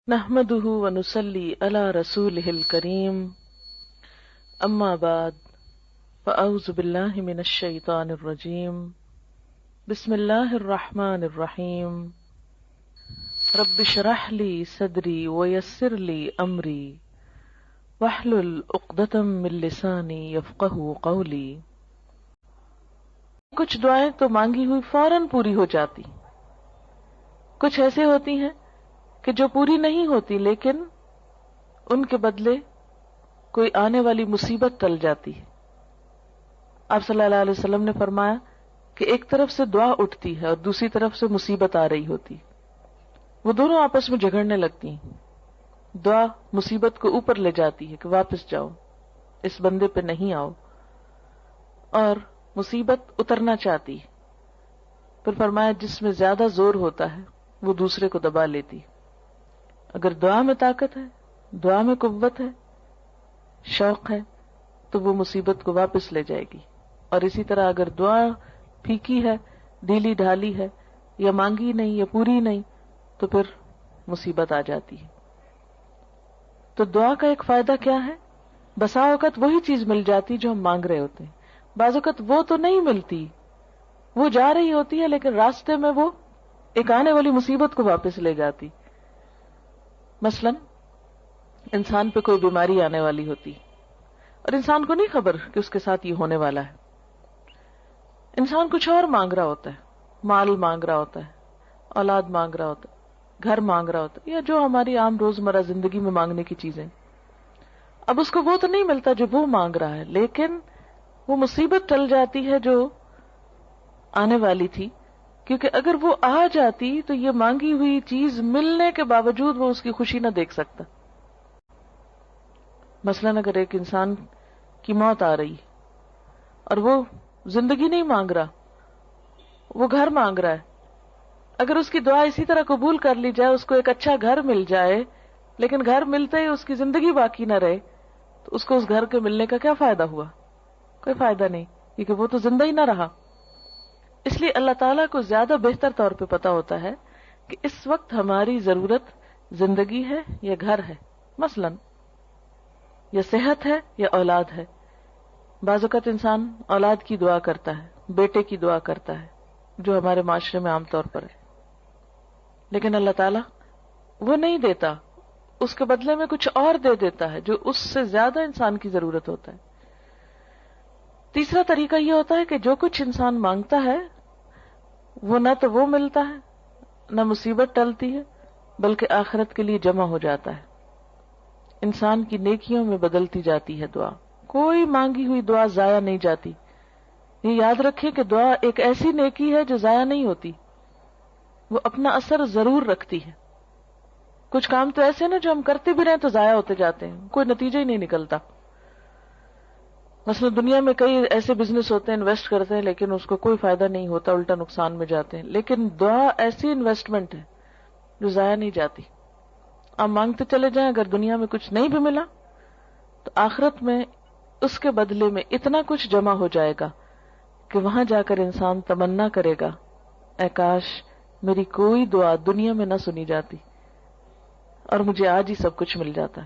نحمده ونصلي على رسوله الكريم اما بعد فاعوذ بالله من الشيطان الرجيم بسم الله الرحمن الرحيم رب اشرح لي صدري ويسر لي امري واحلل عقدة من لساني يفقهوا قولي۔ کچھ دعائیں تو مانگی ہوئی فوراً پوری ہو جاتی، کچھ ایسے ہوتی ہیں کہ جو پوری نہیں ہوتی لیکن ان کے بدلے کوئی آنے والی مصیبت ٹل جاتی ہے۔ آپ صلی اللہ علیہ وسلم نے فرمایا کہ ایک طرف سے دعا اٹھتی ہے اور دوسری طرف سے مصیبت آ رہی ہوتی، وہ دونوں آپس میں جھگڑنے لگتی ہیں۔ دعا مصیبت کو اوپر لے جاتی ہے کہ واپس جاؤ، اس بندے پہ نہیں آؤ، اور مصیبت اترنا چاہتی ہے۔ پھر فرمایا جس میں زیادہ زور ہوتا ہے وہ دوسرے کو دبا لیتی۔ اگر دعا میں طاقت ہے، دعا میں قوت ہے، شوق ہے، تو وہ مصیبت کو واپس لے جائے گی، اور اسی طرح اگر دعا پھیکی ہے، ڈھیلی ڈھالی ہے، یا مانگی نہیں یا پوری نہیں، تو پھر مصیبت آ جاتی ہے۔ تو دعا کا ایک فائدہ کیا ہے؟ بسا اوقات وہی چیز مل جاتی جو ہم مانگ رہے ہوتے ہیں، بعض اوقات وہ تو نہیں ملتی، وہ جا رہی ہوتی ہے لیکن راستے میں وہ ایک آنے والی مصیبت کو واپس لے جاتی۔ مثلا انسان پہ کوئی بیماری آنے والی ہوتی اور انسان کو نہیں خبر کہ اس کے ساتھ یہ ہونے والا ہے، انسان کچھ اور مانگ رہا ہوتا ہے، مال مانگ رہا ہوتا ہے، اولاد مانگ رہا ہوتا ہے، گھر مانگ رہا ہوتا ہے، یا جو ہماری عام روزمرہ زندگی میں مانگنے کی چیزیں۔ اب اس کو وہ تو نہیں ملتا جو وہ مانگ رہا ہے، لیکن وہ مصیبت ٹل جاتی ہے جو آنے والی تھی، کیونکہ اگر وہ آ جاتی تو یہ مانگی ہوئی چیز ملنے کے باوجود وہ اس کی خوشی نہ دیکھ سکتا۔ مثلا اگر ایک انسان کی موت آ رہی اور وہ زندگی نہیں مانگ رہا، وہ گھر مانگ رہا ہے، اگر اس کی دعا اسی طرح قبول کر لی جائے، اس کو ایک اچھا گھر مل جائے، لیکن گھر ملتے ہی اس کی زندگی باقی نہ رہے، تو اس کو اس گھر کے ملنے کا کیا فائدہ ہوا؟ کوئی فائدہ نہیں، کیونکہ وہ تو زندہ ہی نہ رہا۔ اس لیے اللہ تعالیٰ کو زیادہ بہتر طور پہ پتا ہوتا ہے کہ اس وقت ہماری ضرورت زندگی ہے یا گھر ہے، مثلا یا صحت ہے یا اولاد ہے۔ بعض اوقات انسان اولاد کی دعا کرتا ہے، بیٹے کی دعا کرتا ہے، جو ہمارے معاشرے میں عام طور پر ہے، لیکن اللہ تعالیٰ وہ نہیں دیتا، اس کے بدلے میں کچھ اور دے دیتا ہے جو اس سے زیادہ انسان کی ضرورت ہوتا ہے۔ تیسرا طریقہ یہ ہوتا ہے کہ جو کچھ انسان مانگتا ہے وہ نہ تو وہ ملتا ہے، نہ مصیبت ٹلتی ہے، بلکہ آخرت کے لیے جمع ہو جاتا ہے، انسان کی نیکیوں میں بدلتی جاتی ہے دعا۔ کوئی مانگی ہوئی دعا ضائع نہیں جاتی۔ یہ یاد رکھیں کہ دعا ایک ایسی نیکی ہے جو ضائع نہیں ہوتی، وہ اپنا اثر ضرور رکھتی ہے۔ کچھ کام تو ایسے نا جو ہم کرتے بھی رہیں تو ضائع ہوتے جاتے ہیں، کوئی نتیجہ ہی نہیں نکلتا۔ مثلا دنیا میں کئی ایسے بزنس ہوتے ہیں، انویسٹ کرتے ہیں لیکن اس کو کوئی فائدہ نہیں ہوتا، الٹا نقصان میں جاتے ہیں، لیکن دعا ایسی انویسٹمنٹ ہے جو ضائع نہیں جاتی۔ آپ مانگتے چلے جائیں، اگر دنیا میں کچھ نہیں بھی ملا تو آخرت میں اس کے بدلے میں اتنا کچھ جمع ہو جائے گا کہ وہاں جا کر انسان تمنا کرے گا، اے کاش میری کوئی دعا دنیا میں نہ سنی جاتی اور مجھے آج ہی سب کچھ مل جاتا۔